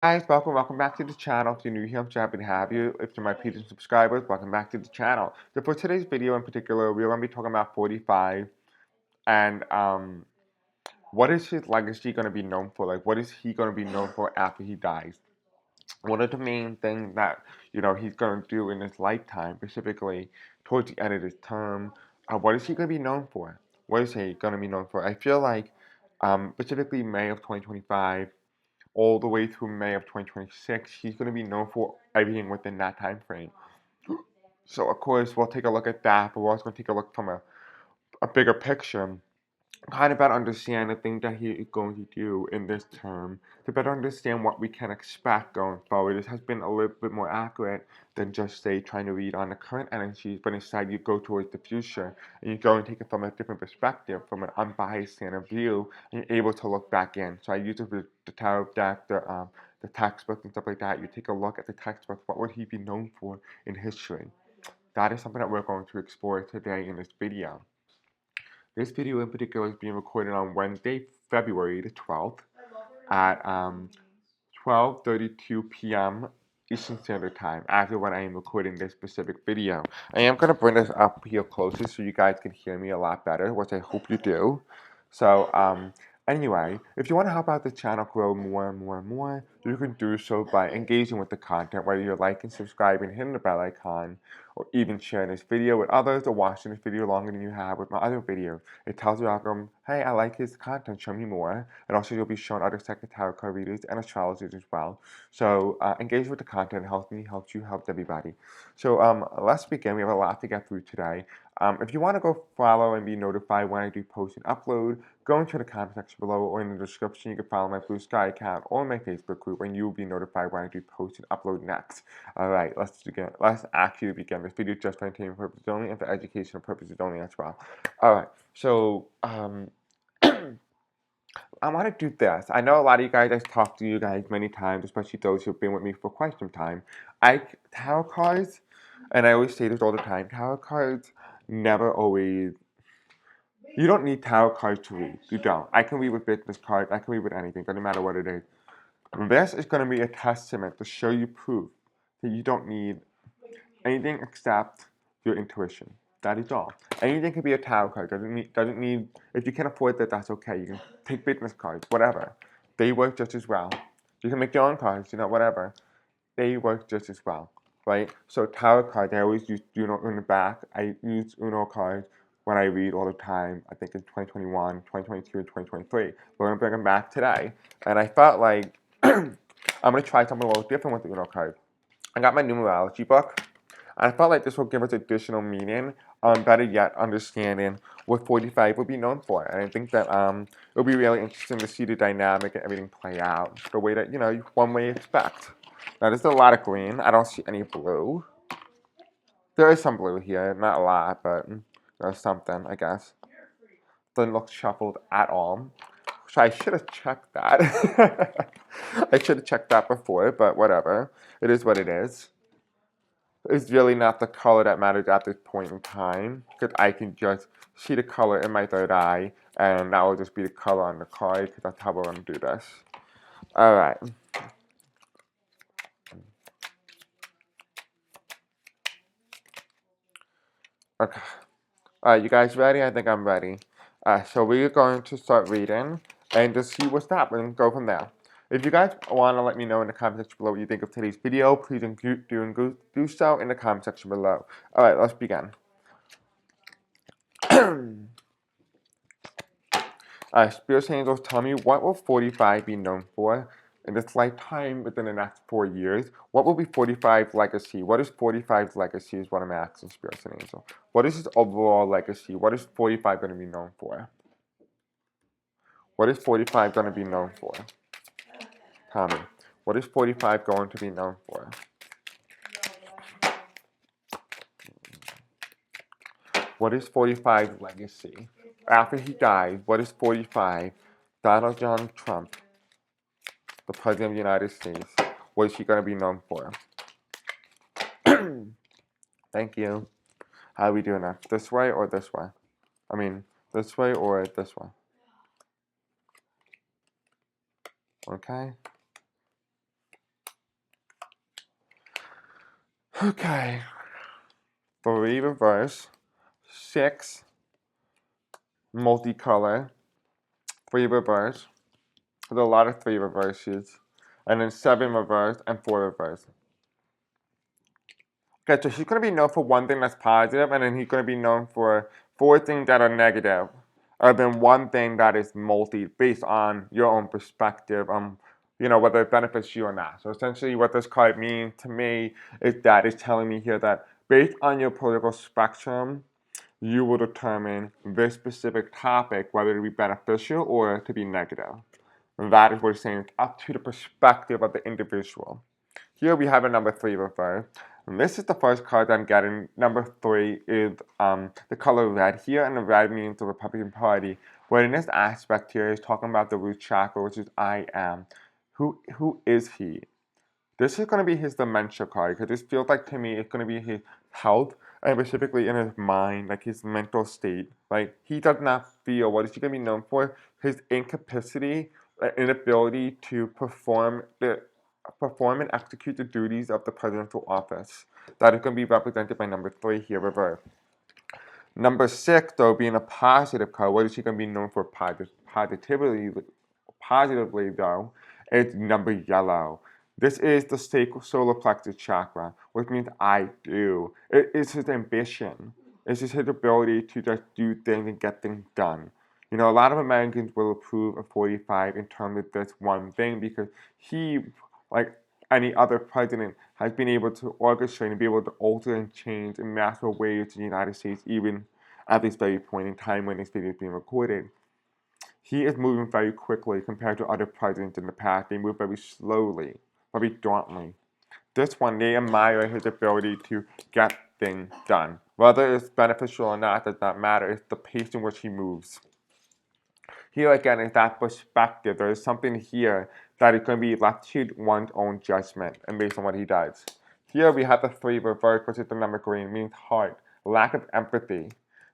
Guys, welcome back to the channel. If you're new here, I'm so happy to have you. If you're my Patreon subscribers, welcome back to the channel. So for today's video in particular, we're going to be talking about 45 and what is his legacy going to be known for? Like, what is he going to be known for after he dies? What are the main things that, he's going to do in his lifetime, specifically towards the end of his term? What is he going to be known for? What is he going to be known for? I feel like, specifically May of 2025, all the way through May of 2026, he's going to be known for everything within that time frame. So, of course, we'll take a look at that, but we're also going to take a look from a bigger picture, kind of better understand the things that he is going to do in this term, to better understand what we can expect going forward. This has been a little bit more accurate than just, say, trying to read on the current energies, but instead you go towards the future, and you go and take it from a different perspective, from an unbiased stand of view, and you're able to look back in. So I use it with the tarot deck, the textbook and stuff like that. You take a look at the textbook, what would he be known for in history? That is something that we're going to explore today in this video. This video in particular is being recorded on Wednesday, February the 12th at 12:32 p.m. Eastern Standard Time, after when I am recording this specific video. I am going to bring this up here closer so you guys can hear me a lot better, which I hope you do. So, anyway, if you want to help out the channel grow more and more and more, you can do so by engaging with the content, whether you're liking, subscribing, hitting the bell icon, or even sharing this video with others, or watching this video longer than you have with my other videos. It tells the algorithm, hey, I like his content, show me more. And also you'll be shown other second tarot card readers and astrologers as well. So engage with the content, helps me, helps you, helps everybody. So let's begin. We have a lot to get through today. If you want to go follow and be notified when I do post and upload, go into the comment section below or in the description. You can follow my Blue Sky account or my Facebook group, and you will be notified when I do post and upload next. All right, let's begin. Let's actually begin. This video just for entertainment purposes only and for educational purposes only as well. All right, so I want to do this. I know a lot of you guys, I've talked to you guys many times, especially those who've been with me for quite some time. Tarot cards, and I always say this all the time, tarot cards never always, you don't need tarot cards to read. You don't. I can read with business cards, I can read with anything, doesn't matter what it is. This is going to be a testament to show you proof that you don't need anything except your intuition. That is all. Anything can be a tarot card. Doesn't need. If you can't afford that, that's okay. You can take business cards, whatever. They work just as well. You can make your own cards, whatever. They work just as well, right? So tarot cards, I always use Uno in the back. I use Uno cards when I read all the time. I think in 2021, 2022, and 2023. We're gonna bring them back today, and I felt like I'm gonna try something a little different with the Uno card. I got my numerology book. I felt like this will give us additional meaning, better yet, understanding what 45 will be known for. And I think that it'll be really interesting to see the dynamic and everything play out the way that, one way expect. Now, there's a lot of green. I don't see any blue. There is some blue here, not a lot, but there's something, I guess. Doesn't look shuffled at all. So I should have checked that. I should have checked that before, but whatever. It is what it is. It's really not the color that matters at this point in time, because I can just see the color in my third eye, and that will just be the color on the card, because that's how we're going to do this. Alright. Okay. Alright, you guys ready? I think I'm ready. So we're going to start reading, and just see what's happening, and go from there. If you guys want to let me know in the comment section below what you think of today's video, please do so in the comment section below. Alright, let's begin. Spirit angels, tell me, what will 45 be known for in this lifetime within the next 4 years? What will be 45's legacy? What is 45's legacy is what I'm asking Spirit Angel. What is his overall legacy? What is 45 going to be known for? What is 45 going to be known for? Tell me. What is 45 going to be known for? What is 45's legacy? After he died, what is 45? Donald John Trump, the President of the United States, what is he going to be known for? Thank you. How are we doing that? This way or this way? I mean, this way or this way? Okay. Okay. 3 reverse, 6 multicolor, 3 reverse. There's a lot of 3 reverses. And then 7 reverse and 4 reverse. Okay, so he's going to be known for one thing that's positive, and then he's going to be known for 4 things that are negative, or then one thing that is multi, based on your own perspective, whether it benefits you or not. So essentially what this card means to me is that it's telling me here that based on your political spectrum, you will determine this specific topic, whether to be beneficial or to be negative. And that is what it's saying. It's up to the perspective of the individual. Here we have a number 3 reverse. And this is the first card I'm getting. Number 3 is the color red here, and the red means the Republican Party. But in this aspect here, is talking about the root chakra, which is I am. Who is he? This is going to be his dementia card, because this feels like to me it's going to be his health, and specifically in his mind, like his mental state. Like, he does not feel, what is he going to be known for? His incapacity, inability to perform and execute the duties of the presidential office. That is going to be represented by number 3 here, reverse. Number 6, though, being a positive card, what is he going to be known for positively, though? It's number yellow. This is the solar plexus chakra, which means I do. It is his ambition. It's just his ability to just do things and get things done. A lot of Americans will approve of 45 in terms of this one thing because he, like any other president, has been able to orchestrate and be able to alter and change in massive ways in the United States, even at this very point in time when this video is being recorded. He is moving very quickly compared to other presidents in the past. They move very slowly, very dauntly. This one, they admire his ability to get things done. Whether it's beneficial or not does not matter. It's the pace in which he moves. Here again is that perspective. There is something here that is going to be left to one's own judgment and based on what he does. Here we have the 3 reverse, which is the number green, means heart, lack of empathy.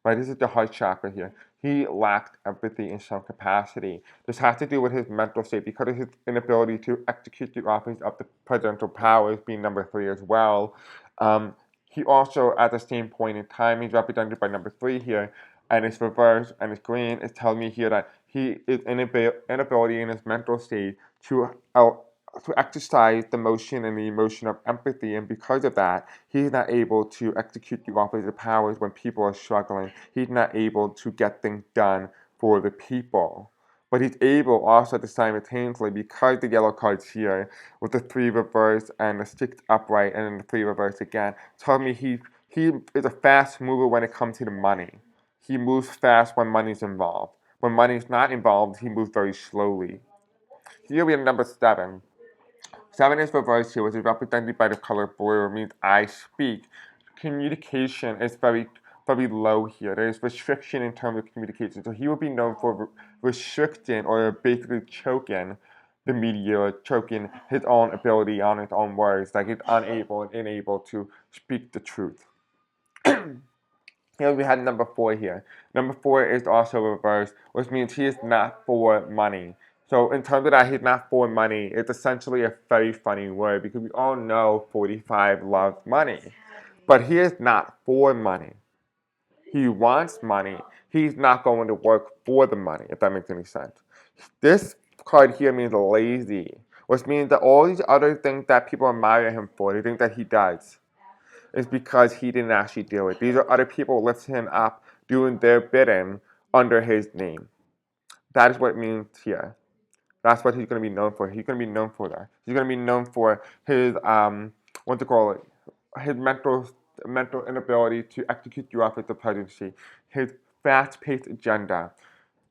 Right, this is the heart chakra here. He lacked empathy in some capacity. This has to do with his mental state because of his inability to execute the office of the presidential powers, being number 3 as well. He also, at the same point in time, he's represented by number 3 here, and it's reverse and it's green. It's telling me here that he is inability in his mental state to exercise the motion and the emotion of empathy, and because of that, he's not able to execute the office of powers when people are struggling. He's not able to get things done for the people. But he's able also to simultaneously, because the yellow card's here, with the 3 reverse and the 6 upright and then the 3 reverse again, tell me he is a fast mover when it comes to the money. He moves fast when money's involved. When money's not involved, he moves very slowly. Here we have number 7. 7 is reversed here, which is represented by the color blue. It means I speak. Communication is very, very low here. There is restriction in terms of communication. So he will be known for restricting or basically choking the media, or choking his own ability on his own words. Like he's unable and unable to speak the truth. Here we had number 4 here. Number 4 is also reversed, which means he is not for money. So in terms of that, he's not for money. It's essentially a very funny word because we all know 45 loves money. But he is not for money. He wants money. He's not going to work for the money, if that makes any sense. This card here means lazy, which means that all these other things that people admire him for, they think that he does, is because he didn't actually do it. These are other people lifting him up, doing their bidding under his name. That is what it means here. That's what he's going to be known for. He's going to be known for that. He's going to be known for his, his mental inability to execute the office of presidency, his fast-paced agenda.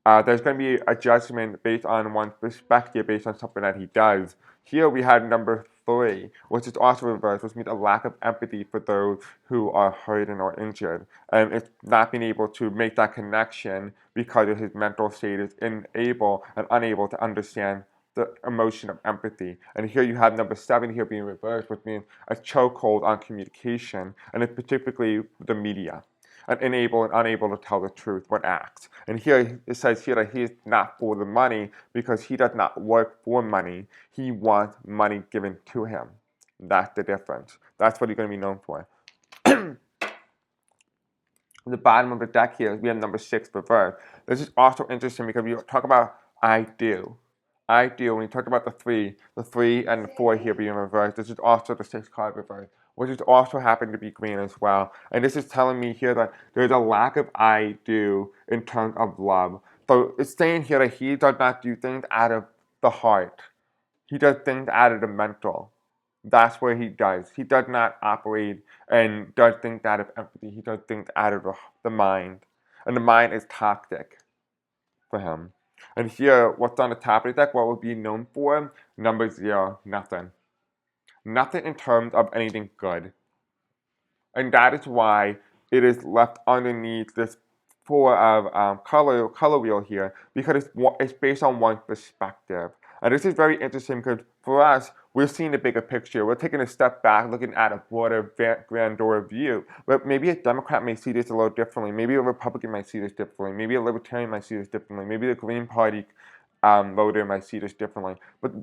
There's going to be a judgment based on one's perspective, based on something that he does. Here we had number 3, which is also reversed, which means a lack of empathy for those who are hurting or injured. And it's not being able to make that connection because of his mental state is unable to understand the emotion of empathy. And here you have number 7 here being reversed, which means a chokehold on communication, and it's particularly the media, and unable to tell the truth but act. And here it says here that he is not for the money because he does not work for money. He wants money given to him, That's the difference. That's what he's going to be known for. The bottom of the deck here, we have number 6 reversed. This is also interesting because we talk about I do. I do. When we talk about the 3 and the 4 here being reversed, this is also the 6 card reversed, which is also happened to be green as well. And this is telling me here that there's a lack of I do in terms of love. So it's saying here that he does not do things out of the heart. He does things out of the mental. That's where he does. He does not operate and does things out of empathy. He does things out of the mind. And the mind is toxic for him. And here, what's on the top of the deck, what would be known for? Number 0, nothing. Nothing in terms of anything good. And that is why it is left underneath this 4 of color wheel here, because it's based on one perspective. And this is very interesting because for us, we're seeing the bigger picture. We're taking a step back, looking at a broader, grander view. But maybe a Democrat may see this a little differently. Maybe a Republican might see this differently. Maybe a Libertarian might see this differently. Maybe the Green Party voter might see this differently. But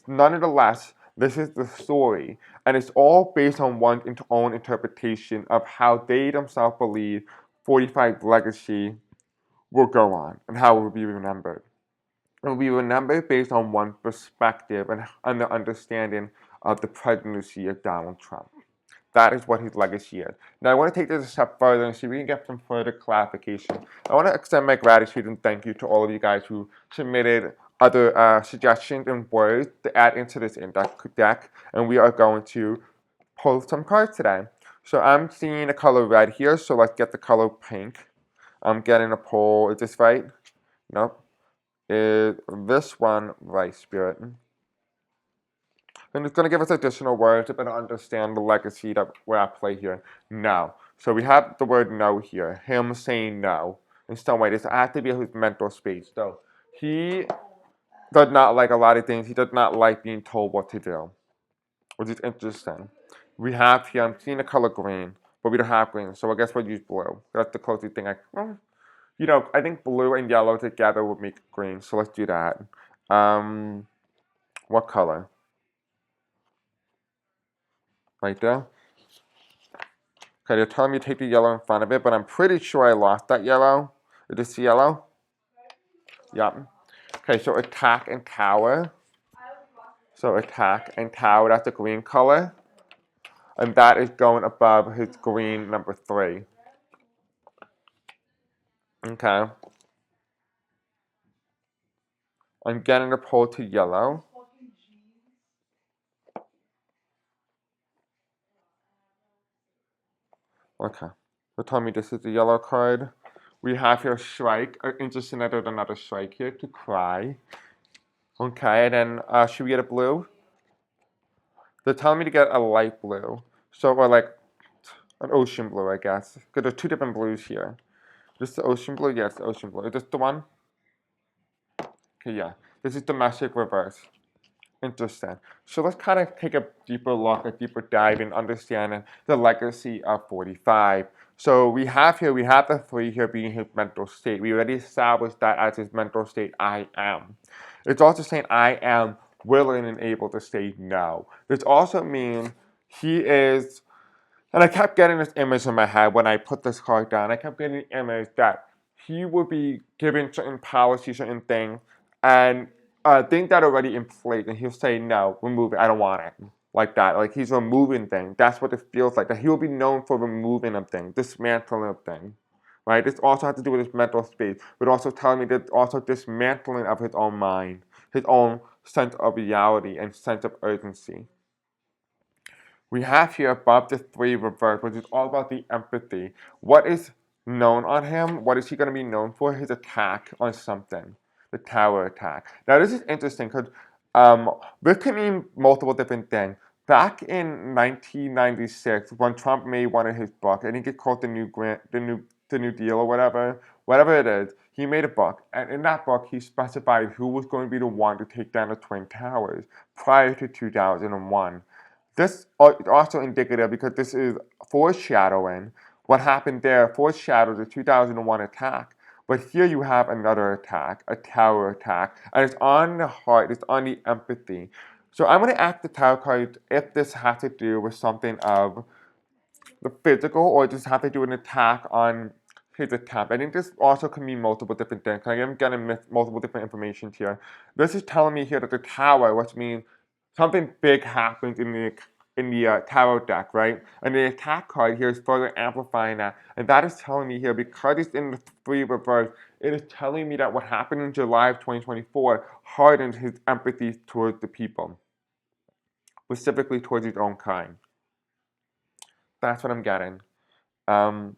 nonetheless, this is the story. And it's all based on one's own interpretation of how they themselves believe 45 legacy will go on and how it will be remembered. It will be remembered based on one perspective and the understanding of the presidency of Donald Trump. That is what his legacy is. Now, I want to take this a step further and see if we can get some further clarification. I want to extend my gratitude and thank you to all of you guys who submitted other suggestions and words to add into this index deck, and we are going to pull some cards today. So I'm seeing the color red here, so let's get the color pink. I'm getting a pull. Is this right? Nope. Is this one right, Spirit? And it's going to give us additional words to better understand the legacy that we're at play here. No. So we have the word no here. Him saying no. In some way, this has to be his mental space. So he does not like a lot of things. He does not like being told what to do, which is interesting. We have here, I'm seeing the color green, but we don't have green. So I guess we'll use blue. That's the closest thing I think blue and yellow together would make green. So let's do that. What color? Right there. Okay, they're telling me to take the yellow in front of it, but I'm pretty sure I lost that yellow. Is this yellow? Yep. Okay, so attack and tower. So attack and tower, that's the green color. And that is going above his green number 3. Okay. I'm getting a pull to yellow. Okay. So tell me this is the yellow card. We have here strike. Interesting that there's another strike here to cry. Okay, and then should we get a blue? They're telling me to get a light blue. So, or like an ocean blue, I guess. Because there's 2 different blues here. This is the ocean blue? Yes, the ocean blue. Is this the one? Okay, yeah. This is domestic reverse. Interesting. So let's kind of take a deeper look, a deeper dive in understanding the legacy of 45. So we have the 3 here being his mental state. We already established that as his mental state, I am. It's also saying I am willing and able to say no. This also means he is, and I kept getting this image in my head when I put this card down. I kept getting the image that he would be given certain policies, certain things, and things that are already in place, and he'll say, no, remove it, I don't want it. Like that. Like he's removing things. That's what it feels like. That he will be known for removing of things, dismantling of things. Right? This also has to do with his mental space, but also telling me that also dismantling of his own mind, his own sense of reality and sense of urgency. We have here above the 3 reverse, which is all about the empathy. What is known on him? What is he going to be known for? His attack on something. The tower attack. Now this is interesting because this can mean multiple different things. Back in 1996, when Trump made one of his books, I think it's called the New Deal or whatever it is, he made a book, and in that book he specified who was going to be the one to take down the Twin Towers prior to 2001. This is also indicative because this is foreshadowing what happened there, foreshadows the 2001 attack. But here you have another attack, a tower attack, and it's on the heart, it's on the empathy. So I'm going to ask the tarot card if this has to do with something of the physical or just have to do an attack on his attempt. I think this also can mean multiple different things. I am getting multiple different information here. This is telling me here that the tower, which means something big happens in the tarot deck, right? And the attack card here is further amplifying that. And that is telling me here, because it's in the 3 reverse, it is telling me that what happened in July of 2024 hardened his empathy towards the people, specifically towards his own kind. That's what I'm getting. Um,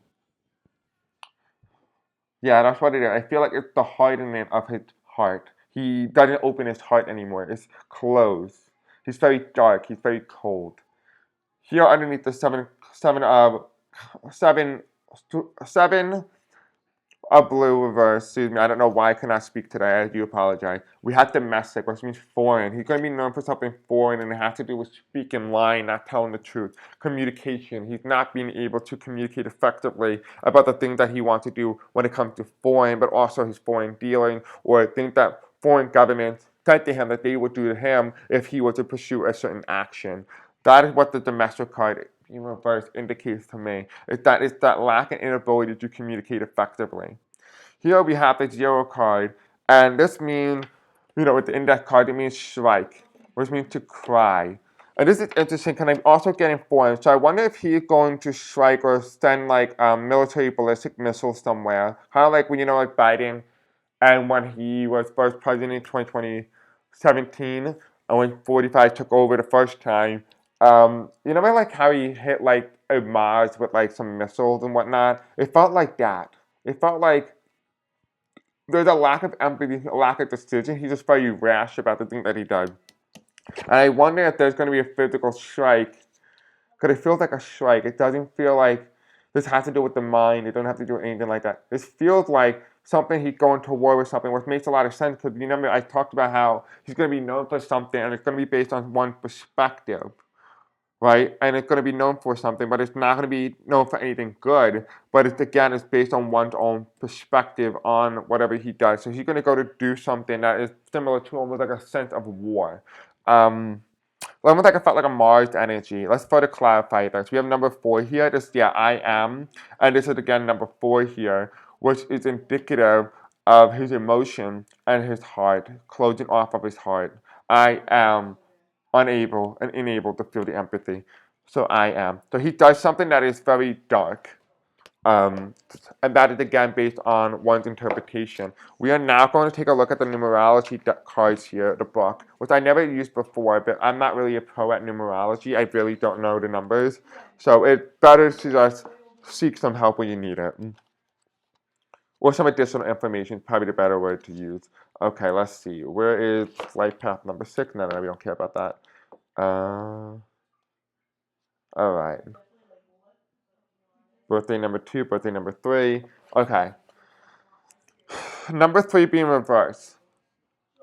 Yeah, that's what it is. I feel like it's the hardening of his heart. He doesn't open his heart anymore. It's closed. He's very dark. He's very cold. Here underneath the seven a blue reverse, excuse me, I don't know why I cannot speak today, I do apologize. We have domestic, which means foreign. He's going to be known for something foreign, and it has to do with speaking, lying, not telling the truth. Communication, he's not being able to communicate effectively about the things that he wants to do when it comes to foreign, but also his foreign dealing, or things that foreign governments said to him that they would do to him if he were to pursue a certain action. That is what the domestic card in reverse indicates to me. It's that lack of inability to communicate effectively. Here we have the 0 card, and this means, with the index card, it means strike, which means to cry. And this is interesting because I'm also getting foreign. So I wonder if he's going to strike or send like military ballistic missiles somewhere. Kind of like when like Biden, and when he was first president in 2017, and when 45 took over the first time. Like how he hit like a Mars with like some missiles and whatnot. It felt like that. It felt like there's a lack of empathy, a lack of decision. He's just very rash about the thing that he does. And I wonder if there's going to be a physical strike, because it feels like a strike. It doesn't feel like this has to do with the mind. It doesn't have to do with anything like that. This feels like something he's going to war with something, which makes a lot of sense, because I talked about how he's going to be known for something, and it's going to be based on one perspective, right? And it's going to be known for something, but it's not going to be known for anything good. But it's based on one's own perspective on whatever he does. So he's going to go to do something that is similar to almost like a sense of war. Almost like I felt like a Mars energy. Let's further clarify this. We have number 4 here. This is I am. And this is again number 4 here, which is indicative of his emotion and his heart, closing off of his heart. I am unable and unable to feel the empathy. So I am. So he does something that is very dark. And that is again based on one's interpretation. We are now going to take a look at the numerology cards here, the book, which I never used before, but I'm not really a pro at numerology. I really don't know the numbers. So it's better to just seek some help when you need it. Or some additional information, probably the better word to use. Okay, let's see. Where is life path number 6? No, we don't care about that. All right. Birthday number 2, birthday number 3. Okay. Number 3 being reversed.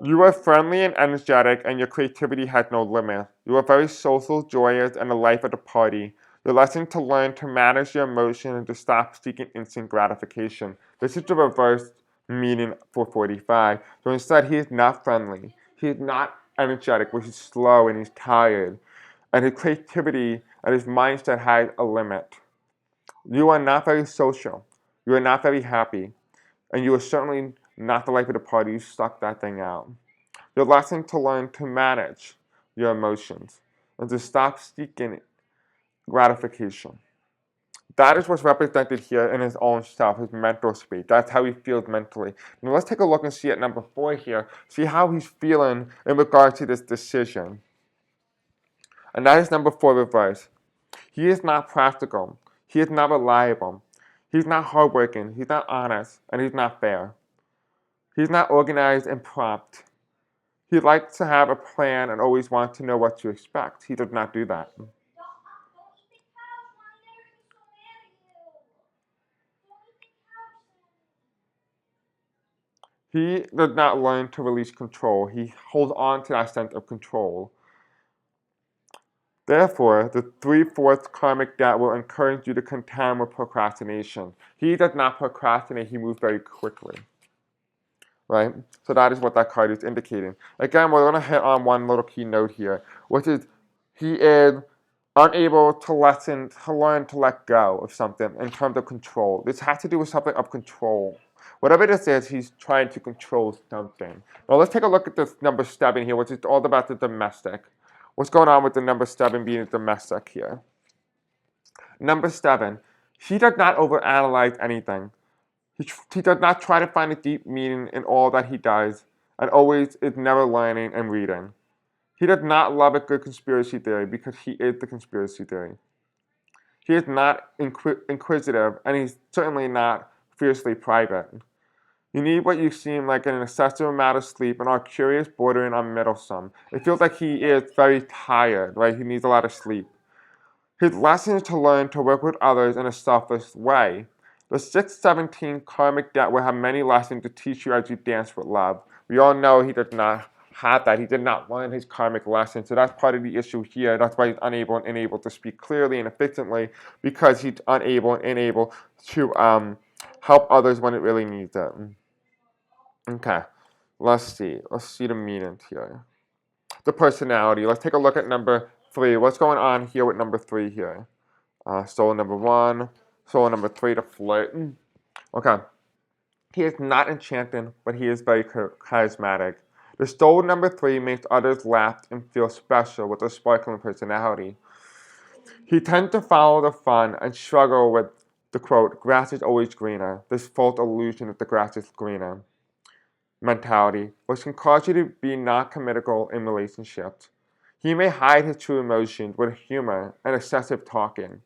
You are friendly and energetic, and your creativity has no limit. You are very social, joyous, and the life of the party. Your lesson to learn to manage your emotions and to stop seeking instant gratification. This is the reverse meaning for 45. So instead, he is not friendly. He is not energetic, which is slow and he's tired. And his creativity and his mindset has a limit. You are not very social. You are not very happy. And you are certainly not the life of the party. You suck that thing out. Your lesson to learn to manage your emotions and to stop seeking gratification. That is what's represented here in his own self, his mental state. That's how he feels mentally. Now let's take a look and see at number 4 here, see how he's feeling in regards to this decision. And that is number 4 reverse. He is not practical. He is not reliable. He's not hardworking. He's not honest. And he's not fair. He's not organized and prompt. He likes to have a plan and always wants to know what to expect. He does not do that. He does not learn to release control. He holds on to that sense of control. Therefore, the 3/4 karmic debt will encourage you to contend with procrastination. He does not procrastinate, he moves very quickly. right? So that is what that card is indicating. Again, we're going to hit on one little key note here, which is he is unable to learn to let go of something in terms of control. This has to do with something of control. Whatever this is, he's trying to control something. Now let's take a look at this number 7 here, which is all about the domestic. What's going on with the number 7 being a domestic here? Number 7, he does not overanalyze anything. He does not try to find a deep meaning in all that he does, and always is never learning and reading. He does not love a good conspiracy theory because he is the conspiracy theory. He is not inquisitive, and he's certainly not fiercely private. You need what you seem like an excessive amount of sleep and are curious, bordering on meddlesome. It feels like he is very tired, right? He needs a lot of sleep. His lesson is to learn to work with others in a selfless way. The 617 karmic debt will have many lessons to teach you as you dance with love. We all know he did not have that. He did not learn his karmic lesson. So that's part of the issue here. That's why he's unable and unable to speak clearly and efficiently, because he's unable and unable to help others when it really needs it. Okay, let's see. Let's see the meanings here. The personality. Let's take a look at number 3. What's going on here with number 3 here? Soul number 1, soul number 3, the flirt. Okay. He is not enchanting, but he is very charismatic. The soul number 3 makes others laugh and feel special with a sparkling personality. He tends to follow the fun and struggle with the quote, grass is always greener, this false illusion that the grass is greener mentality, which can cause you to be non-committal in relationships. He may hide his true emotions with humor and excessive talking.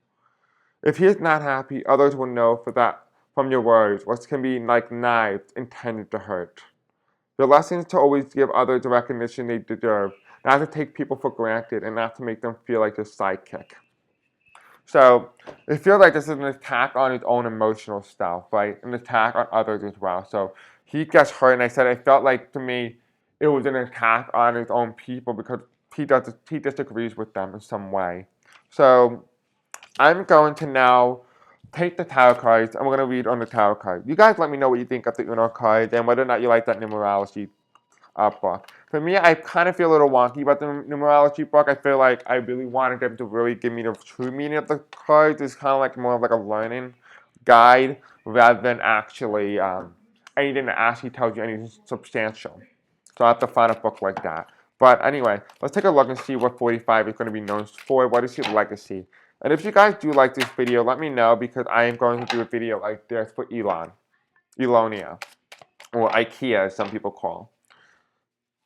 If he is not happy, others will know for that from your words, which can be like knives intended to hurt. The lesson is to always give others the recognition they deserve, not to take people for granted and not to make them feel like your sidekick. So, I feel like this is an attack on his own emotional self, right? An attack on others as well. So, he gets hurt, and I said, I felt like to me, it was an attack on his own people because he disagrees with them in some way. So, I'm going to now take the tarot cards, and we're going to read on the tarot card. You guys let me know what you think of the Uno cards and whether or not you like that numerology book. For me, I kind of feel a little wonky about the numerology book. I feel like I really wanted them to really give me the true meaning of the cards. It's kind of like more of like a learning guide rather than actually anything that actually tells you anything substantial. So I have to find a book like that. But anyway, let's take a look and see what 45 is going to be known for. What is his legacy? And if you guys do like this video, let me know because I am going to do a video like this for Elonia, or IKEA as some people call.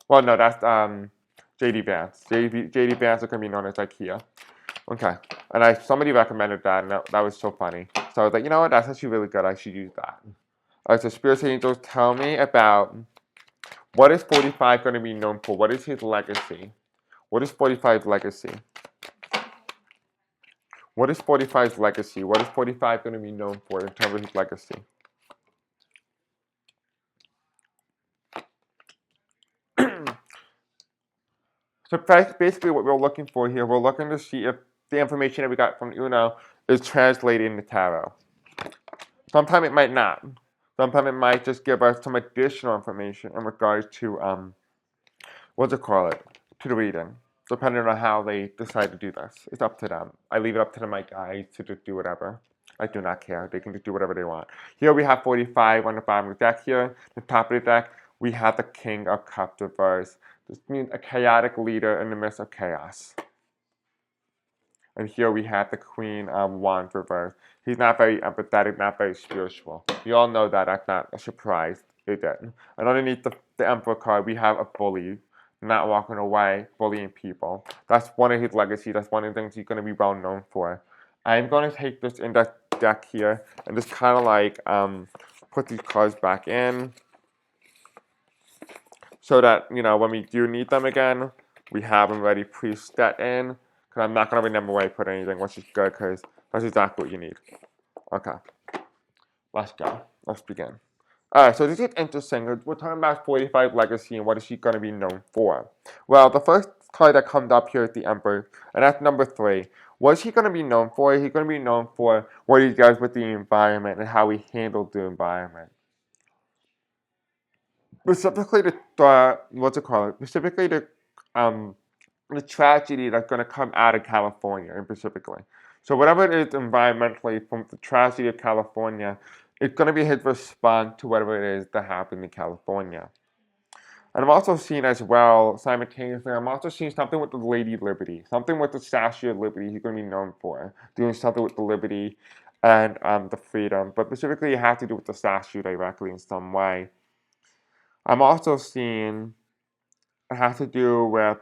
Well, no, that's JD Vance. JD Vance is going to be known as IKEA. Okay. And somebody recommended that, and that was so funny. So I was like, you know what? That's actually really good. I should use that. All right, so Spirit Angels, tell me about what is 45 going to be known for? What is his legacy? What is 45's legacy? What is 45's legacy? What is 45 going to be known for in terms of his legacy? So basically what we're looking for here, we're looking to see if the information that we got from Uno is translated into tarot. Sometimes it might not. Sometimes it might just give us some additional information in regards to, to the reading. Depending on how they decide to do this. It's up to them. I leave it up to my guys to just do whatever. I do not care. They can just do whatever they want. Here we have 45 on the bottom of the deck here. The top of the deck, we have the King of Cups reversed. This means a chaotic leader in the midst of chaos. And here we have the Queen of Wands reversed. He's not very empathetic, not very spiritual. You all know that. That's not a surprise. It didn't. And underneath the Emperor card, we have a bully. Not walking away, bullying people. That's one of his legacy. That's one of the things he's going to be well known for. I'm going to take this index deck here and just kind of like put these cards back in so that, you know, when we do need them again, we have them ready pre-set in. Because I'm not going to remember where I put anything, which is good because that's exactly what you need. Okay. Let's go. Let's begin. Alright, so this is interesting. We're talking about 45 legacy and what is she going to be known for. Well, the first card that comes up here is the Emperor, and that's number 3. What is he going to be known for? He's going to be known for what he does with the environment and how he handles the environment. specifically what's it called? Specifically the tragedy that's going to come out of California, and specifically. So whatever it is environmentally from the tragedy of California, it's going to be his response to whatever it is that happened in California. And I'm also seeing as well, simultaneously, I'm also seeing something with the Lady Liberty, something with the Statue of Liberty he's going to be known for, doing something with the liberty and the freedom, but specifically it has to do with the statue directly in some way. I'm also seeing it has to do with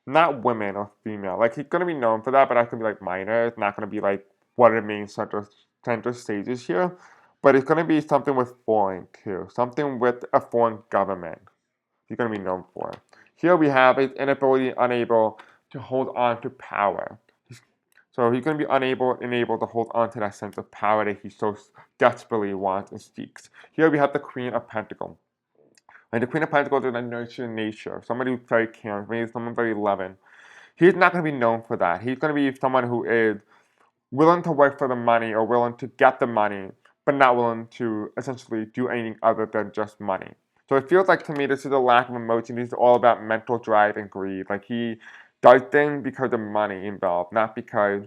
not women or female. Like he's gonna be known for that, but that's gonna be like minor. It's not gonna be like one of the main center stages here. But it's gonna be something with foreign too. Something with a foreign government. He's gonna be known for. Here we have his inability, unable to hold on to power. So he's going to be unable to hold on to that sense of power that he so desperately wants and seeks. Here we have the Queen of Pentacles. And the Queen of Pentacles is a nurturing nature, somebody who's very caring, maybe someone very loving. He's not going to be known for that. He's going to be someone who is willing to work for the money or willing to get the money, but not willing to essentially do anything other than just money. So it feels like to me this is a lack of emotion. This is all about mental drive and greed. Like he does things because of money involved, not because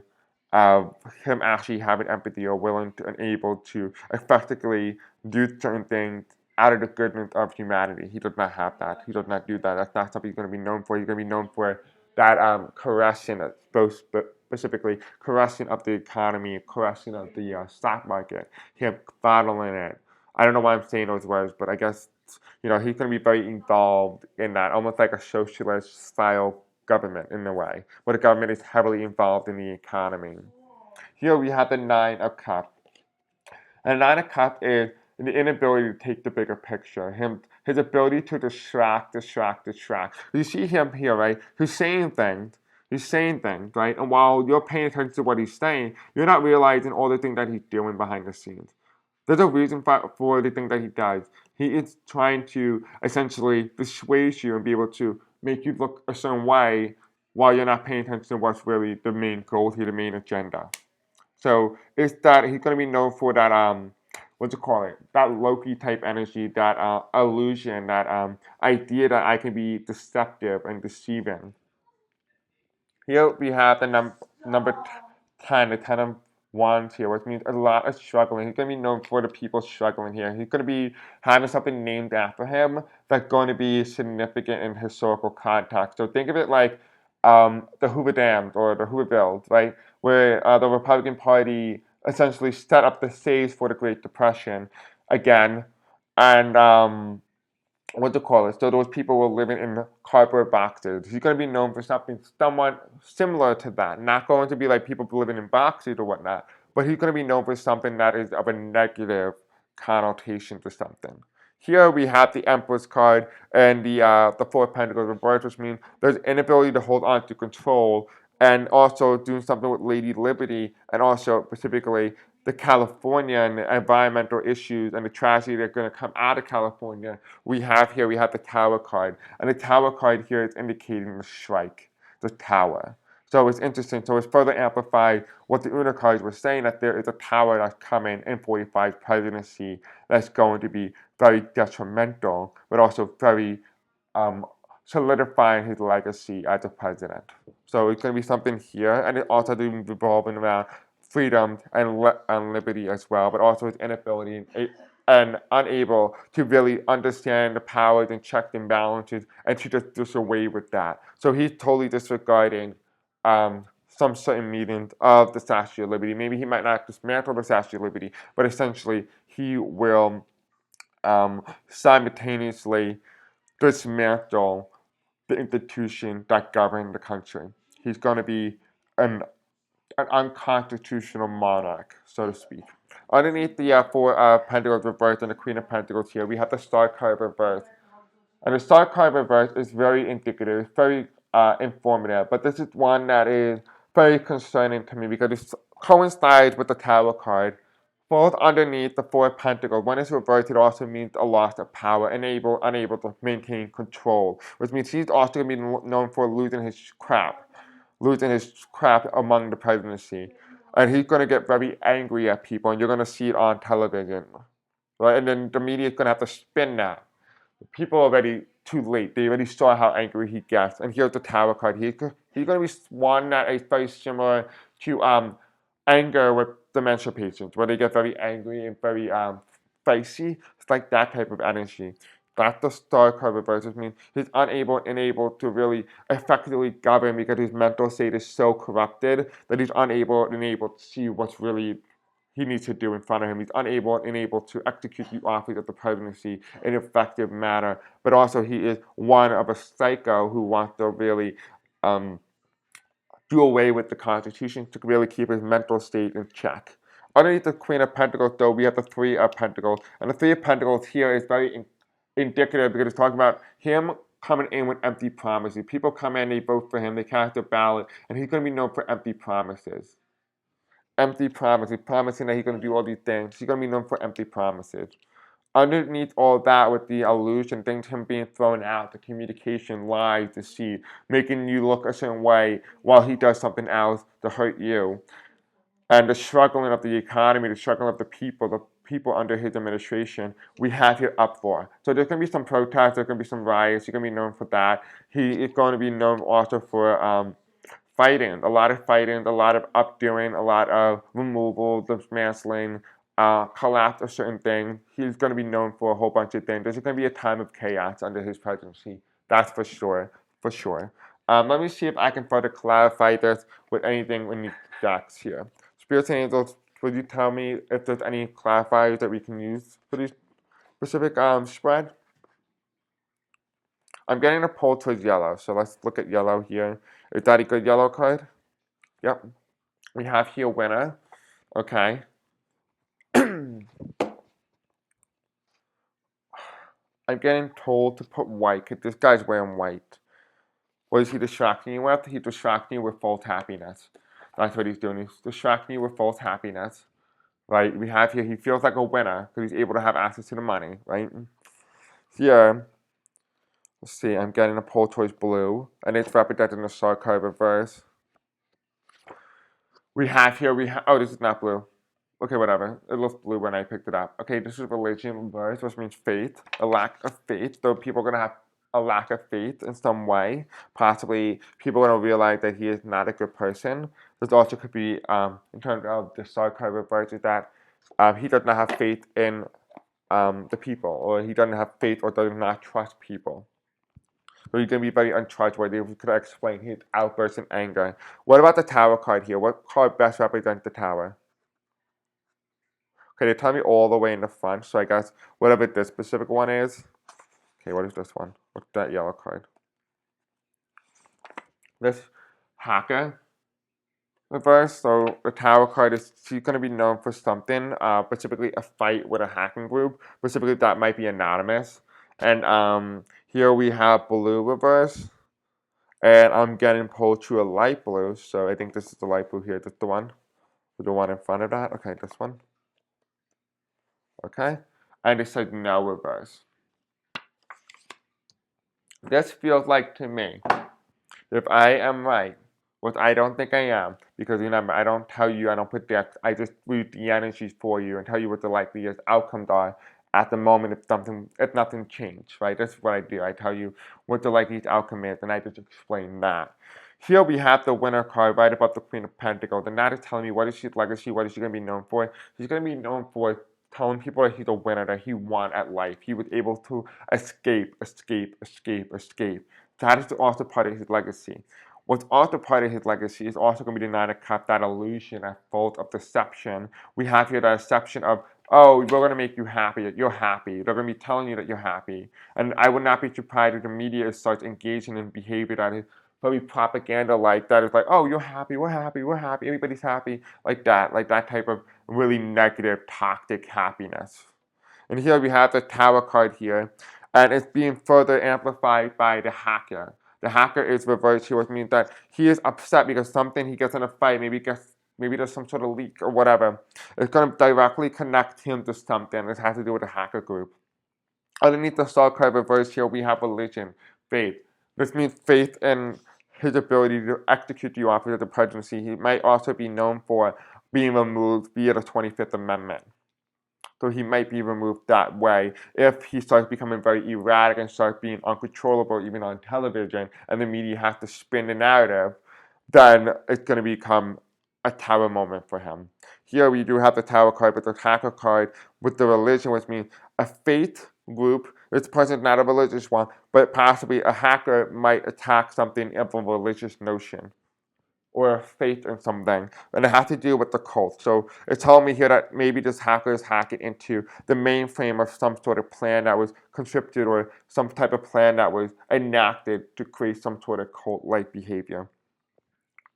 of him actually having empathy or willing to and able to effectively do certain things out of the goodness of humanity. He does not have that. He does not do that. That's not something he's going to be known for. He's going to be known for that caressing, both specifically caressing of the economy, caressing of the stock market, him bottling it. I don't know why I'm saying those words, but I guess he's going to be very involved in that, almost like a socialist style government in a way, where the government is heavily involved in the economy. Here we have the Nine of Cups. And the Nine of Cups is the inability to take the bigger picture. His ability to distract. You see him here, right? He's saying things. Right? And while you're paying attention to what he's saying, you're not realizing all the things that he's doing behind the scenes. There's a reason for the thing that he does. He is trying to essentially dissuade you and be able to make you look a certain way while you're not paying attention to what's really the main goal here, the main agenda. So it's that he's going to be known for that what's it call it? That Loki type energy, that illusion, that idea that I can be deceptive and deceiving. Here we have the number 10, the 10 of wands here, which means a lot of struggling. He's going to be known for the people struggling here. He's going to be having something named after him that's going to be significant in historical context. So think of it like the Hoover Dams or the Hoovervilles, right? Where the Republican Party essentially set up the stage for the Great Depression again. And what to call it? So those people were living in cardboard boxes. He's going to be known for something somewhat similar to that. Not going to be like people living in boxes or whatnot, but he's going to be known for something that is of a negative connotation to something. Here we have the Emperor's card and the Four of Pentacles reversed, which means there's inability to hold on to control, and also doing something with Lady Liberty, and also specifically the California and the environmental issues and the tragedy that's going to come out of California. We have the Tower card, and the Tower card here is indicating the strike, the Tower. So it's interesting. So it's further amplified what the Uno cards were saying, that there is a tower that's coming in 45 presidency that's going to be very detrimental, but also very solidifying his legacy as a president. So it's going to be something here, and it also revolving around freedom and liberty as well, but also his inability and unable to really understand the powers and checks and balances and to just away with that. So he's totally disregarding some certain meetings of the Statue of Liberty. Maybe he might not dismantle the Statue of Liberty, but essentially he will simultaneously dismantle the institution that govern the country. He's going to be an unconstitutional monarch, so to speak. Underneath the Four of Pentacles reversed and the Queen of Pentacles here, we have the Star card reversed. And the Star card reversed is very indicative, very informative, but this is one that is very concerning to me because it coincides with the Tower card. Both underneath the Four of Pentacles, when it's reversed, it also means a loss of power, unable to maintain control, which means he's also going to be known for losing his crap among the presidency. And he's going to get very angry at people, and you're going to see it on television. Right? And then the media is going to have to spin that. people are already too late. They already saw how angry he gets. And here's the Tower card. He's going to be one that is very similar to anger with dementia patients, where they get very angry and very feisty. It's like that type of energy. That's the Star card reverse, which means he's unable to really effectively govern because his mental state is so corrupted that he's unable to see what's really he needs to do in front of him. He's unable to execute the office of the presidency in an effective manner. But also, he is one of a psycho who wants to really um, do away with the Constitution to really keep his mental state in check. Underneath the Queen of Pentacles, though, we have the Three of Pentacles. And the Three of Pentacles here is very indicative because it's talking about him coming in with empty promises. People come in, they vote for him, they cast a ballot, and he's going to be known for empty promises. Empty promises, promising that he's going to do all these things. He's going to be known for empty promises. Underneath all that, with the illusion, things him being thrown out, the communication, lies, deceit, making you look a certain way while he does something else to hurt you, and the struggling of the economy, the struggling of the people under his administration, we have here up for. So there's going to be some protests, there's going to be some riots. He's going to be known for that. He is going to be known also for fighting, a lot of updoing, a lot of removal, dismantling, collapse of certain things. He's going to be known for a whole bunch of things. There's going to be a time of chaos under his presidency. That's for sure, for sure. Let me see if I can further clarify this with anything in the decks here. Spirits and angels, would you tell me if there's any clarifiers that we can use for this specific spread? I'm getting a pull towards yellow, so let's look at yellow here. Is that a good yellow card? Yep. We have here winner. Okay. I'm getting told to put white because this guy's wearing white. What is he distracting you with? He's distracting you with false happiness. That's what he's doing. He's distracting you with false happiness. Right? We have here, he feels like a winner because he's able to have access to the money. Right? Here, let's see, I'm getting a pull towards blue. And it's represented in the star card reverse. We have here, oh, this is not blue. Okay, whatever. It looks blue when I picked it up. Okay, this is religion reverse, which means faith, a lack of faith. So people are going to have a lack of faith in some way. Possibly people are going to realize that he is not a good person. This also could be, in terms of the star card reverse, is that he does not have faith in the people, or he doesn't have faith or does not trust people. So he's going to be very untrustworthy. We could explain his outbursts and anger. What about the tower card here? What card best represents the tower? Okay, they tell me all the way in the front, so I guess whatever this specific one is. Okay, what is this one? What's that yellow card? This hacker reverse. So the tower card is she's going to be known for something, specifically a fight with a hacking group. Specifically, that might be anonymous. And here we have blue reverse. And I'm getting pulled to a light blue, so I think this is the light blue here. This is the one. The one in front of that. Okay, this one. Okay. And it says no reverse. This feels like to me, if I am right, which I don't think I am, because remember, I don't tell you, I don't predict, I just read the energies for you and tell you what the likeliest outcomes are at the moment if nothing changed, right? That's what I do. I tell you what the likeliest outcome is, and I just explain that. Here we have the winner card right above the Queen of Pentacles, and that is telling me what is his legacy, what is he going to be known for. He's going to be known for telling people that he's a winner, that he won at life. He was able to escape. That is also part of his legacy. What's also part of his legacy is also going to be the Nine of Cups, that illusion, that fault of deception. We have here the deception of, oh, we're going to make you happy, that you're happy. They're going to be telling you that you're happy. And I would not be surprised if the media starts engaging in behavior that is probably propaganda like that. It's like, oh, you're happy, we're happy, we're happy, everybody's happy, like that type of really negative, toxic happiness. And here we have the Tower card here, and it's being further amplified by the hacker. The hacker is reversed here, which means that he is upset because something he gets in a fight, maybe there's some sort of leak or whatever. It's going to directly connect him to something. This has to do with the hacker group. Underneath the star card reverse here, we have religion, faith. This means faith in his ability to execute the office of the presidency. He might also be known for being removed via the 25th Amendment. So he might be removed that way. If he starts becoming very erratic and starts being uncontrollable even on television and the media has to spin the narrative, then it's going to become a tower moment for him. Here we do have the tower card, but the hacker card with the religion, which means a faith group. This person's not a religious one, but possibly a hacker might attack something of a religious notion or a faith in something, and it has to do with the cult. So it's telling me here that maybe this hacker is hacking into the mainframe of some sort of plan that was conscripted or some type of plan that was enacted to create some sort of cult-like behavior.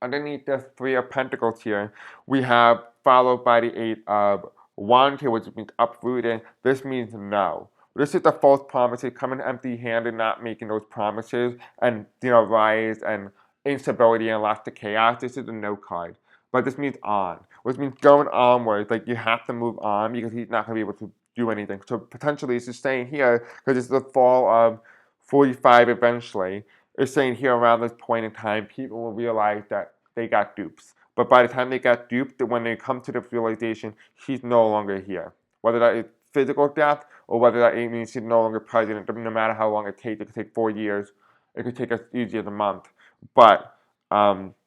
Underneath the Three of Pentacles here, we have followed by the Eight of Wands here, which means uprooted. This means no. This is the false promises, coming empty-handed, not making those promises, and rise and instability and lots of chaos. This is the no card. But this means on, which means going onwards. Like you have to move on because he's not going to be able to do anything. So potentially, this is staying here because it's the fall of 45 eventually. Is saying here around this point in time, people will realize that they got dupes. But by the time they got duped, when they come to the realization, he's no longer here. Whether that is physical death or whether that means he's no longer president, no matter how long it takes, it could take 4 years, it could take as easy as a month. But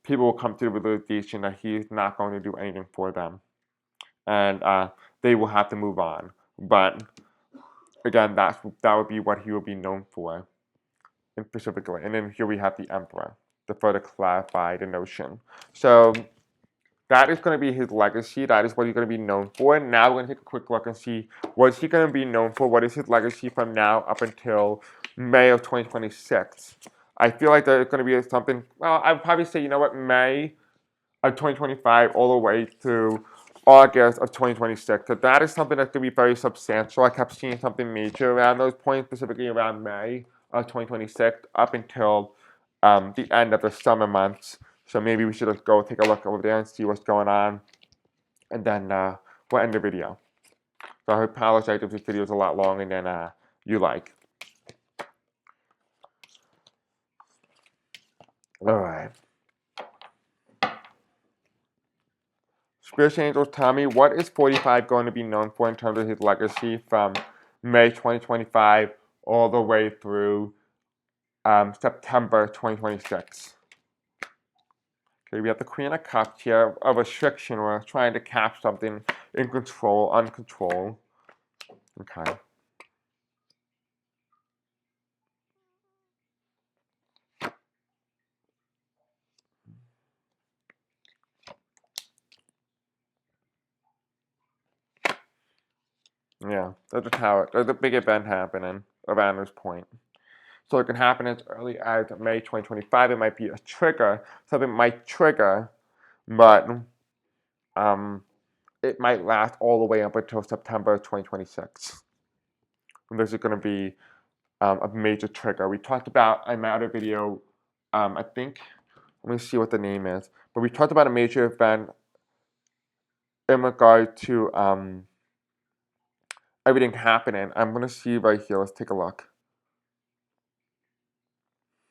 people will come to the realization that he's not going to do anything for them. And they will have to move on. But again, that would be what he will be known for specifically. And then here we have the Emperor to further clarify the notion. So that is going to be his legacy. That is what he's going to be known for. Now we're going to take a quick look and see what is he going to be known for. What is his legacy from now up until May of 2026? I feel like there's going to be something. Well, I'd probably say, you know what, May of 2025 all the way through August of 2026. So that is something that's going to be very substantial. I kept seeing something major around those points, specifically around May of 2026 up until the end of the summer months. So maybe we should just go take a look over there and see what's going on. And then we'll end the video. So I apologize if this video is a lot longer than you like. Alright. Spirit Angels, tell me, what is 45 going to be known for in terms of his legacy from May 2025 all the way through September 2026? Okay, we have the Queen of Cups here, a restriction or trying to cap something in control, uncontrolled. Okay. Yeah, there's a big event happening around this point. So it can happen as early as May 2025. It might be a trigger. Something might trigger, but it might last all the way up until September 2026. And this is going to be a major trigger. We talked about in my other video, I think, let me see what the name is, but we talked about a major event in regard to everything happening. I'm going to see right here. Let's take a look.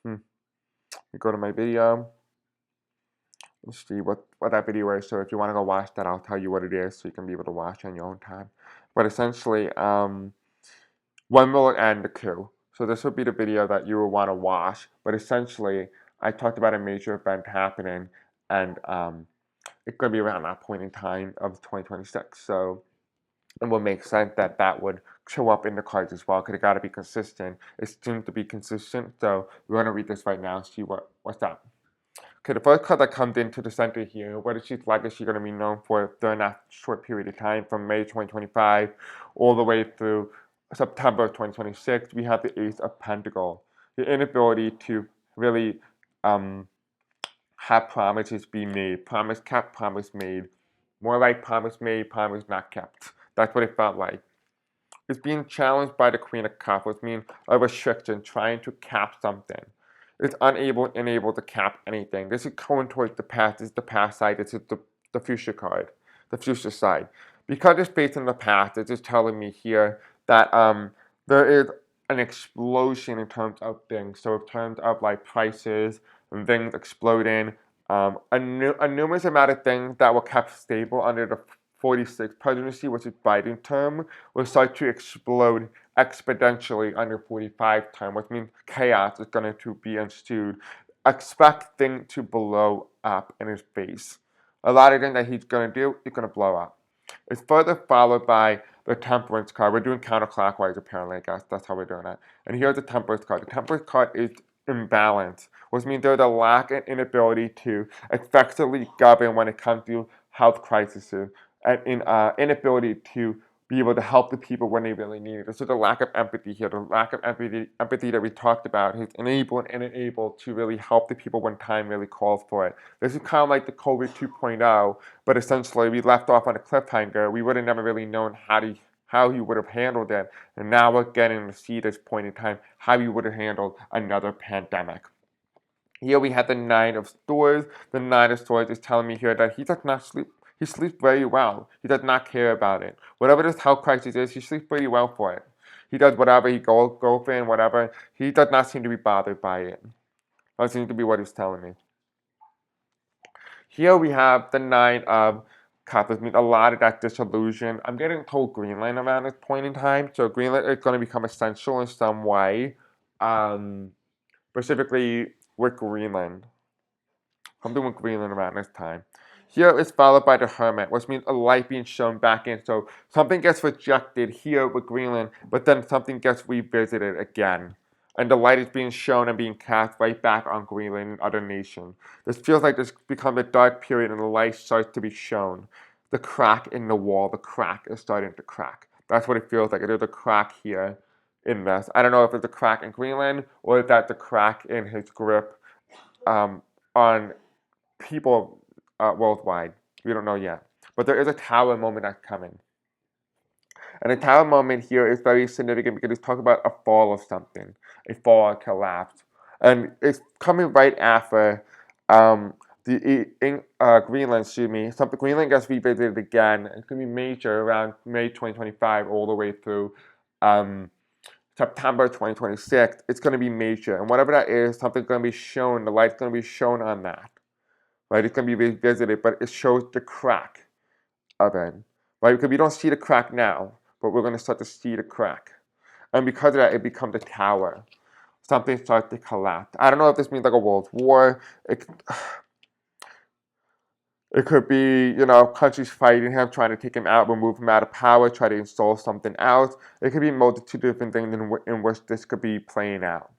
We go to my video. Let's see what that video is. So if you want to go watch that, I'll tell you what it is so you can be able to watch on your own time. But essentially, when will it end the coup? So this would be the video that you will want to watch. But essentially, I talked about a major event happening, and it's going to be around that point in time of 2026. So it will make sense that that would show up in the cards as well, because it got to be consistent. It seems to be consistent. So we're going to read this right now and see what's up. Okay, the first card that comes into the center here, what is his legacy going to be known for during that short period of time from May 2025 all the way through September of 2026? We have the Ace of Pentacles, the inability to really have promises be made, promise kept, promise made, more like promise made, promise not kept. That's what it felt like. It's being challenged by the Queen of Cups, which means a restriction, trying to cap something. It's unable to cap anything. This is going towards the past. This is the past side. This is the future card, the future side. Because it's based in the past, it's just telling me here that there is an explosion in terms of things. So in terms of like prices and things exploding, a numerous amount of things that were kept stable under the 46 presidency, which is Biden term, will start to explode exponentially under 45 term, which means chaos is going to be ensued. Expect things to blow up in his face. A lot of things that he's going to do is going to blow up. It's further followed by the temperance card. We're doing counterclockwise, apparently, I guess. That's how we're doing it. And here's the temperance card. The temperance card is imbalance, which means there's a lack and inability to effectively govern when it comes to health crises and inability to be able to help the people when they really need it. This is the lack of empathy here, the lack of empathy that we talked about. He's unable to really help the people when time really calls for it. This is kind of like the COVID 2.0, but essentially we left off on a cliffhanger. We would have never really known how he would have handled it. And now we're getting to see this point in time how he would have handled another pandemic. Here we have the Nine of Swords. The Nine of Swords is telling me here that he does not sleep. He sleeps very well. He does not care about it. Whatever this health crisis is, he sleeps pretty well for it. He does whatever, he goes in, whatever. He does not seem to be bothered by it. That seems to be what he's telling me. Here we have the Nine of Cups. This means a lot of that disillusion. I'm getting told Greenland around this point in time. So Greenland is going to become essential in some way. Specifically with Greenland. Something with Greenland around this time. Here is followed by the Hermit, which means a light being shown back in. So something gets rejected here with Greenland, but then something gets revisited again. And the light is being shown and being cast right back on Greenland and other nations. This feels like this becomes a dark period and the light starts to be shown. The crack in the wall, the crack is starting to crack. That's what it feels like. There's a crack here in this. I don't know if it's a crack in Greenland or if that's a crack in his grip on people worldwide. We don't know yet. But there is a tower moment that's coming. And the tower moment here is very significant because it's talking about a fall of something, a fall, a collapse. And it's coming right after Greenland, something Greenland gets revisited again. It's going to be major around May 2025 all the way through September 2026. It's going to be major. And whatever that is, something's going to be shown. The light's going to be shown on that. Right? It's going to be revisited, but it shows the crack of it. Right? Because we don't see the crack now, but we're going to start to see the crack. And because of that, it becomes a tower. Something starts to collapse. I don't know if this means like a world war. It could be, countries fighting him, trying to take him out, remove him out of power, try to install something else. It could be a multitude of different things in which this could be playing out.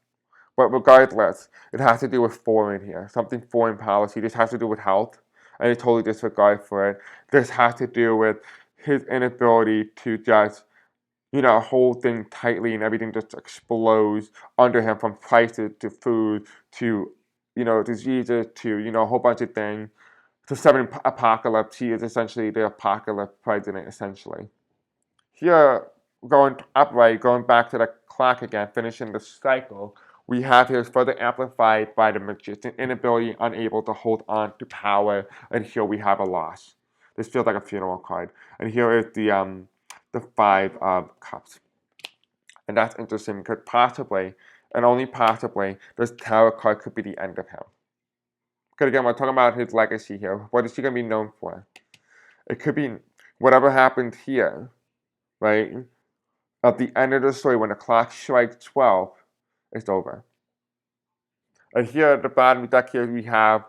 But regardless, it has to do with foreign here, something foreign policy. This has to do with health, and I totally disregard for it. This has to do with his inability to just, hold things tightly and everything just explodes under him from prices to food to, diseases to, a whole bunch of things. To sudden apocalypse, he is essentially the apocalypse president, essentially. Here, going upright, going back to the clock again, finishing the cycle, we have here further amplified by the magician inability, unable to hold on to power, and here we have a loss. This feels like a funeral card. And here is the Five of Cups. And that's interesting because possibly, and only possibly, this Tower card could be the end of him. Because again, we're talking about his legacy here. What is he going to be known for? It could be whatever happened here, right? At the end of the story, when the clock strikes 12, it's over. And here at the bottom of the deck here, we have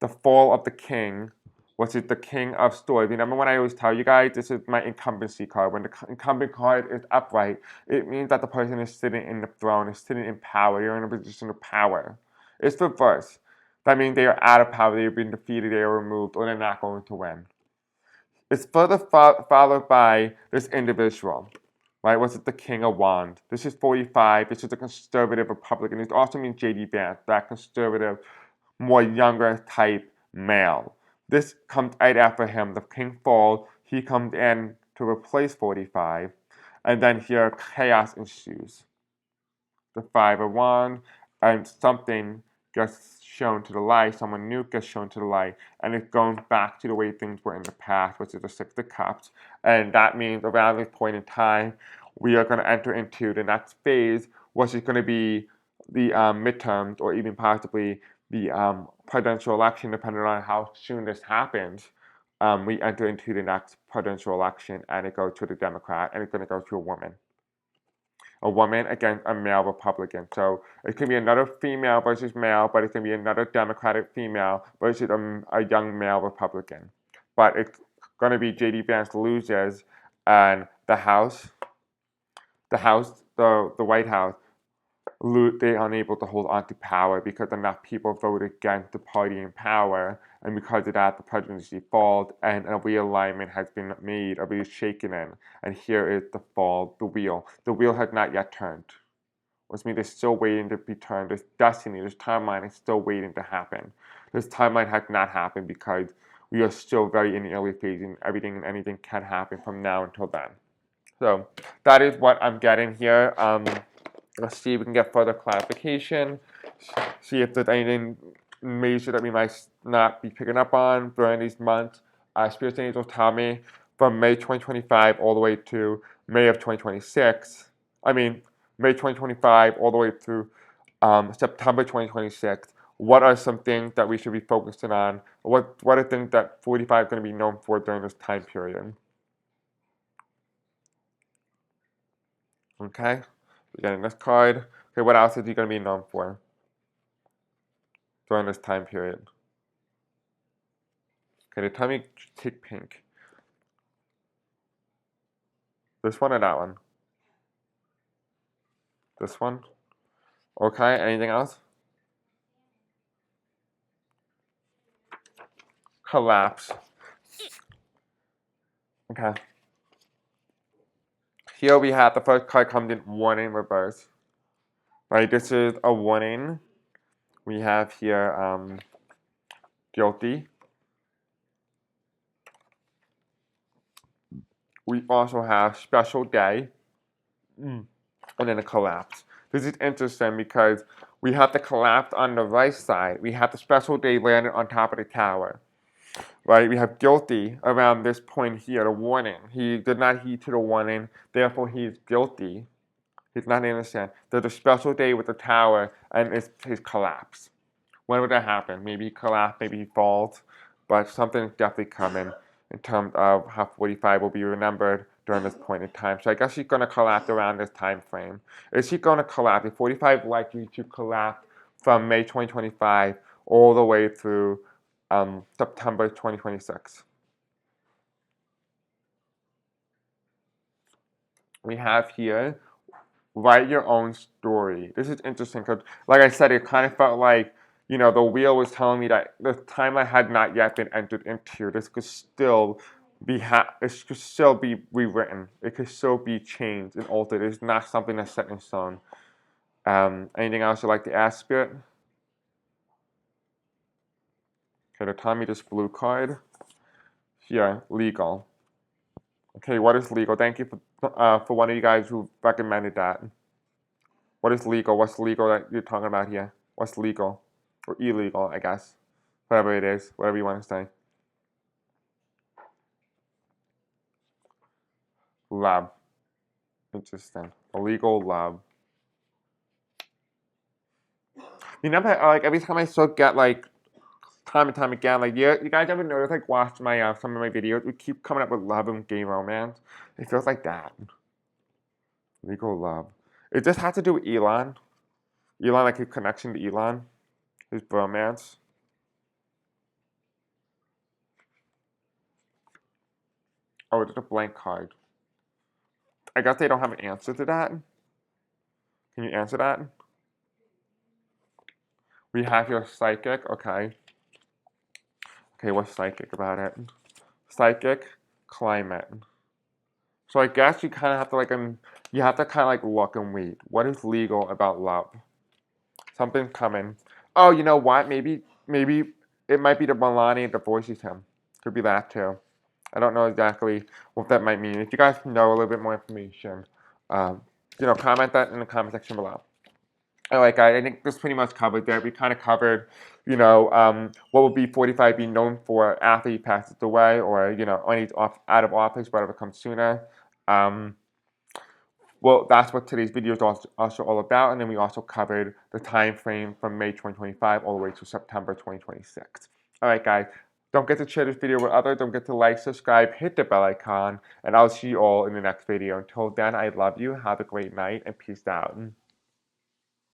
the Fall of the King, which is the King of Swords. Remember when I always tell you guys, this is my incumbency card. When the incumbent card is upright, it means that the person is sitting in the throne, is sitting in power. You're in a position of power. It's reverse. That means they are out of power, they have been defeated, they are removed, or they're not going to win. It's further followed by this individual, right? Which is the King of Wands. This is 45. This is a conservative Republican. It also means J.D. Vance, that conservative, more younger type male. This comes right after him. The King falls. He comes in to replace 45. And then here, chaos ensues. The Five of Wands, and something gets shown to the light, someone new gets shown to the light, and it's going back to the way things were in the past, which is the Six of Cups. And that means around this point in time, we are going to enter into the next phase, which is going to be the midterms, or even possibly the presidential election, depending on how soon this happens. we enter into the next presidential election, and it goes to the Democrat, and it's going to go to a woman. A woman against a male Republican. So it can be another female versus male, but it can be another Democratic female versus a young male Republican. But it's going to be J.D. Vance loses, and the White House, they're unable to hold on to power because enough people voted against the party in power, and because of that, the presidency falls, and a realignment has been made, a reshaken in, and here is the fall, the wheel. The wheel has not yet turned, which means it's still waiting to be turned. This destiny, this timeline is still waiting to happen. This timeline has not happened because we are still very in the early phase, and everything and anything can happen from now until then. So that is what I'm getting here. Let's see if we can get further clarification. See if there's anything major that we might not be picking up on during these months. Spirit Angels tell me from May 2025 all the way to May of 2026. May 2025 all the way through September 2026. What are some things that we should be focusing on? What are things that 45 is going to be known for during this time period? Okay, we're getting this card. Okay, what else is he going to be known for during this time period? Okay, tell me take pink. This one or that one? This one? Okay, anything else? Collapse. Okay. Here we have the first card comes in warning reverse. Right, this is a warning. We have here guilty. We also have special day. And then a collapse. This is interesting because we have the collapse on the right side. We have the special day landed on top of the tower. Right? We have guilty around this point here, the warning. He did not heed to the warning, therefore he is guilty. He's not innocent. There's a special day with the tower, and it's his collapse. When would that happen? Maybe he collapsed, maybe he falls, but something is definitely coming in terms of how 45 will be remembered during this point in time. So I guess he's going to collapse around this time frame. Is he going to collapse? Is 45 likely to collapse from May 2025 all the way through September 2026? We have here, write your own story. This is interesting because, like I said, it kind of felt like, the wheel was telling me that the timeline had not yet been entered into. This could still be rewritten. It could still be changed and altered. It's not something that's set in stone. Anything else you'd like to ask, Spirit? Okay, they're telling me this blue card. Here, legal. Okay, what is legal? Thank you for one of you guys who recommended that. What is legal? What's legal that you're talking about here? What's legal? Or illegal, I guess. Whatever it is, whatever you want to say. Love. Interesting. Illegal love. Every time I still get, time and time again, you guys ever notice, watch some of my videos, we keep coming up with love and gay romance? It feels like that. Legal love. It just has to do with Elon. Elon, his connection to Elon. His bromance. Oh, it's a blank card. I guess they don't have an answer to that. Can you answer that? We have your psychic. Okay. Okay, what's psychic about it? Psychic, climate. So I guess you kind of have to you have to kind of look and wait. What is legal about love? Something's coming. Oh, you know what? Maybe it might be the Melania that voices him. Could be that too. I don't know exactly what that might mean. If you guys know a little bit more information, comment that in the comment section below. Alright guys, I think this pretty much covered that. We kind of covered, what would be 45 be known for after he passes away, or, when he's out of office, whatever comes sooner. Well, that's what today's video is also all about, and then we also covered the time frame from May 2025 all the way to September 2026. Alright guys, Don't forget to share this video with others. Don't forget to like, subscribe, hit the bell icon, and I'll see you all in the next video. Until then, I love you. Have a great night, and peace out.